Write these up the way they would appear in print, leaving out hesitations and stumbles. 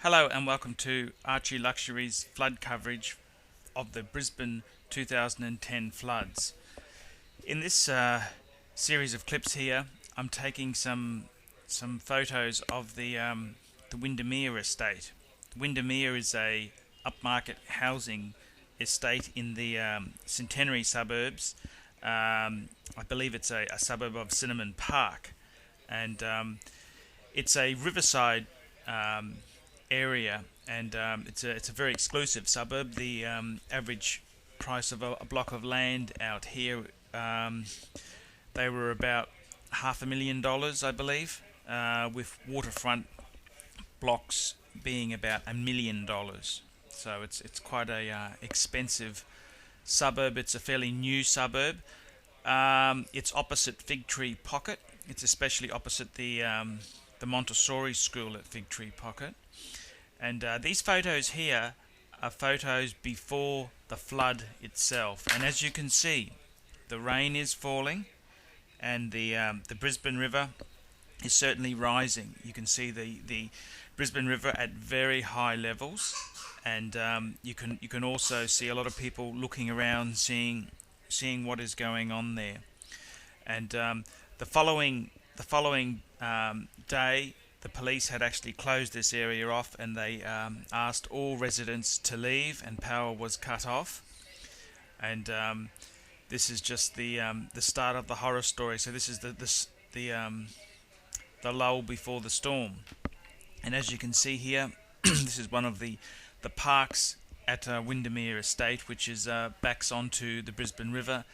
Hello and welcome to Archie Luxury's flood coverage of the Brisbane 2010 floods. In this series of clips here, I'm taking some photos of the Windermere estate. Windermere is a upmarket housing estate in the Centenary suburbs. I believe it's a suburb of Sinnamon Park, and it's a riverside area, and it's a very exclusive suburb. The average price of a block of land out here, they were about $500,000, I believe, with waterfront blocks being about $1 million. So it's quite a expensive suburb. It's a fairly new suburb. It's opposite Fig Tree Pocket. It's especially opposite the Montessori school at Fig Tree Pocket. And these photos here are photos before the flood itself. And as you can see, the rain is falling, and the Brisbane River is certainly rising. You can see the Brisbane River at very high levels, and you can also see a lot of people looking around, seeing what is going on there. And the following day, the police had actually closed this area off, and they asked all residents to leave, and power was cut off. And this is just the start of the horror story. So this is the lull before the storm. And as you can see here, this is one of the parks at Windermere Estate, which is backs onto the Brisbane River.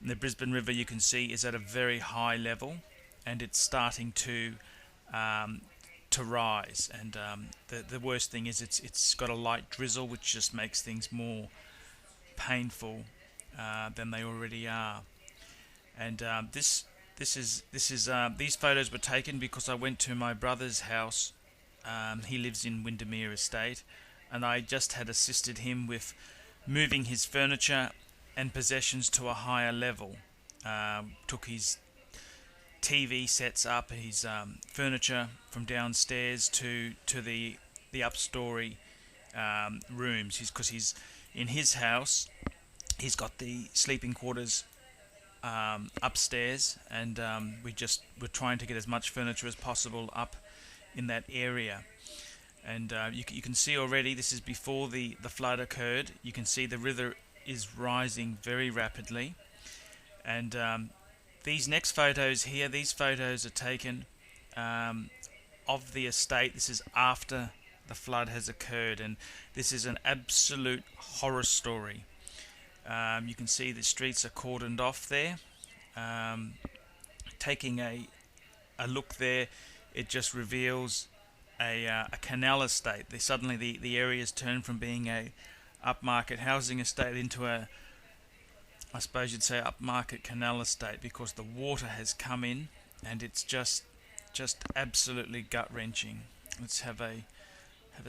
And the Brisbane River, you can see, is at a very high level, and it's starting to rise. And the worst thing is it's got a light drizzle, which just makes things more painful than they already are. And these photos were taken because I went to my brother's house. He lives in Windermere Estate, and I just had assisted him with moving his furniture and possessions to a higher level. Took his TV sets up, his furniture from downstairs to the upstory rooms. Because he's in his house, he's got the sleeping quarters upstairs, and we're trying to get as much furniture as possible up in that area. And you can see already, this is before the flood occurred. You can see the river is rising very rapidly. And these next photos here, these photos are taken of the estate. This is after the flood has occurred, and this is an absolute horror story. You can see the streets are cordoned off there. Taking a look there, it just reveals a canal estate. Suddenly the area's turned from being a upmarket housing estate into I suppose you'd say, upmarket canal estate, because the water has come in, and it's just absolutely gut-wrenching. Let's have a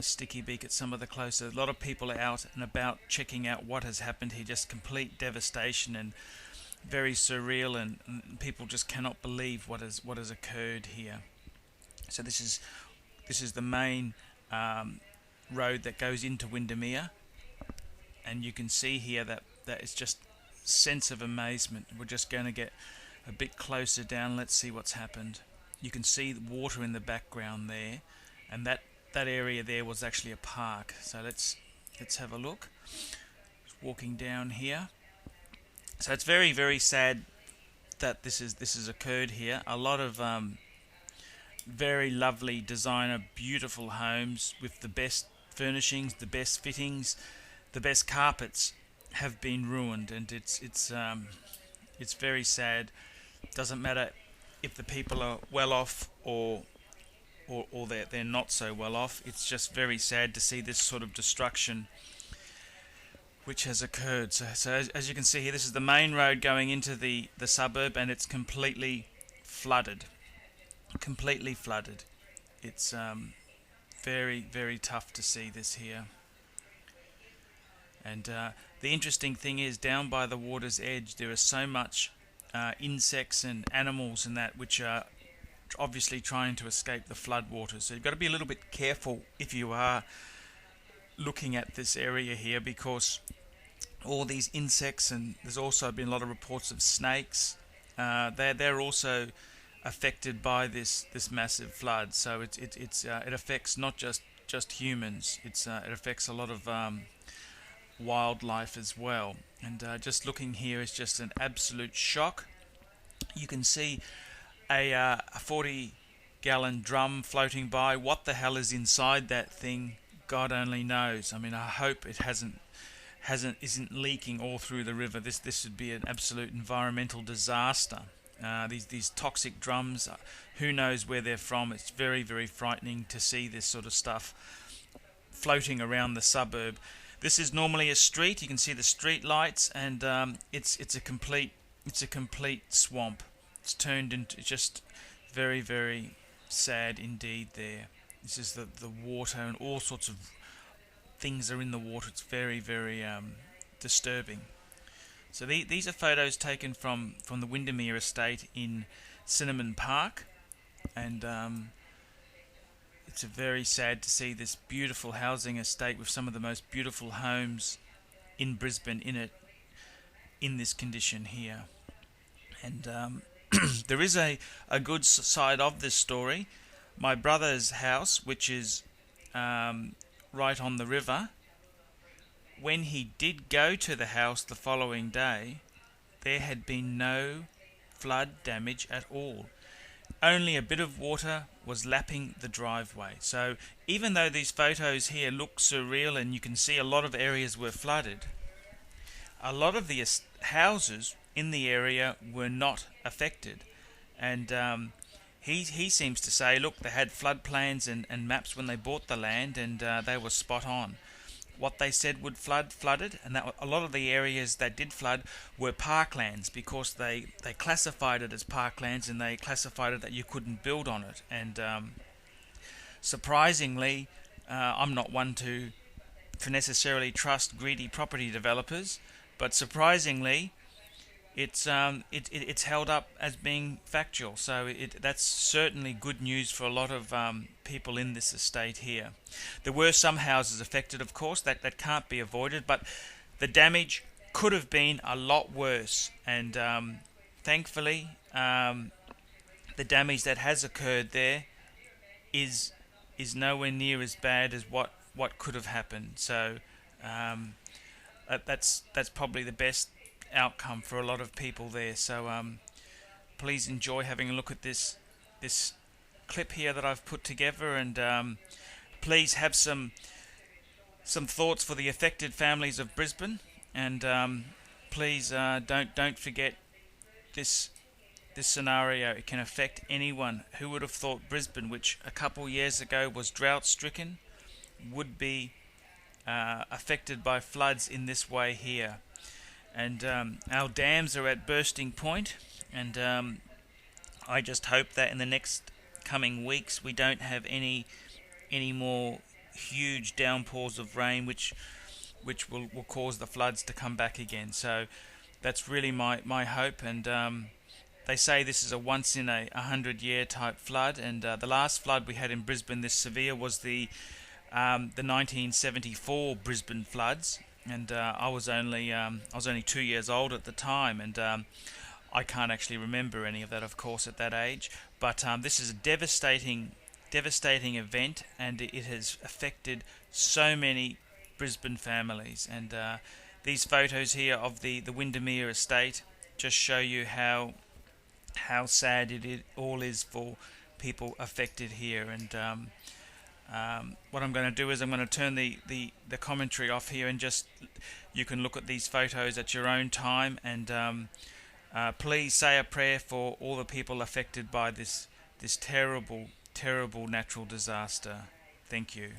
sticky beak at some of the closer. A lot of people are out and about checking out what has happened here. Just complete devastation and very surreal, and people just cannot believe what has occurred here. So this is the main road that goes into Windermere, and you can see here that it's just sense of amazement. We're just going to get a bit closer down. Let's see what's happened. You can see the water in the background there, and that area there was actually a park. So let's have a look. Just walking down here. So it's very, very sad that this has occurred here. A lot of very lovely designer, beautiful homes with the best furnishings, the best fittings, the best carpets have been ruined, and it's very sad. Doesn't matter if the people are well off or they're not so well off. It's just very sad to see this sort of destruction which has occurred. So as you can see here, this is the main road going into the suburb, and it's completely flooded. Completely flooded. It's very, very tough to see this here. And the interesting thing is, down by the water's edge, there is so much insects and animals and that which are obviously trying to escape the floodwaters. So you've got to be a little bit careful if you are looking at this area here, because all these insects, and there's also been a lot of reports of snakes. They're also affected by this massive flood. So it affects not just humans. It affects a lot of wildlife as well. And just looking here is just an absolute shock. You can see a 40-gallon drum floating by. What the hell is inside that thing? God only knows. I mean, I hope it isn't leaking all through the river. This would be an absolute environmental disaster. These toxic drums, who knows where they're from? It's very, very frightening to see this sort of stuff floating around the suburb. This is normally a street. You can see the street lights, and it's a complete swamp. It's turned into just very, very sad indeed there. This is the water, and all sorts of things are in the water. It's very, very disturbing. So these are photos taken from the Windermere estate in Sinnamon Park, and it's very sad to see this beautiful housing estate with some of the most beautiful homes in Brisbane in this condition here. And there is a good side of this story. My brother's house, which is right on the river, when he did go to the house the following day, there had been no flood damage at all. Only a bit of water was lapping the driveway. So even though these photos here look surreal and you can see a lot of areas were flooded, a lot of the houses in the area were not affected. And he seems to say, look, they had flood plans and maps when they bought the land, and they were spot on. What they said would flooded, and that a lot of the areas that did flood were parklands, because they classified it as parklands, and they classified it that you couldn't build on it. And surprisingly, I'm not one to necessarily trust greedy property developers, but surprisingly, it's held up as being factual. So that's certainly good news for a lot of people in this estate here. There were some houses affected, of course, that can't be avoided, but the damage could have been a lot worse. And thankfully, the damage that has occurred there is nowhere near as bad as what could have happened. So that's probably the best outcome for a lot of people there. So please enjoy having a look at this clip here that I've put together, and please have some thoughts for the affected families of Brisbane, and please don't forget this scenario. It can affect anyone. Who would have thought Brisbane, which a couple years ago was drought stricken, would be affected by floods in this way here? And our dams are at bursting point, and I just hope that in the next coming weeks we don't have any more huge downpours of rain which will cause the floods to come back again. So that's really my hope. And they say this is a once in a 100-year type flood, and the last flood we had in Brisbane this severe was the 1974 Brisbane floods. And I was only 2 years old at the time, and I can't actually remember any of that, of course, at that age. But this is a devastating event, and it has affected so many Brisbane families. And these photos here of the Windermere estate just show you how sad it all is for people affected here. And what I'm going to do is I'm going to turn the commentary off here, and just you can look at these photos at your own time, and please say a prayer for all the people affected by this terrible natural disaster. Thank you.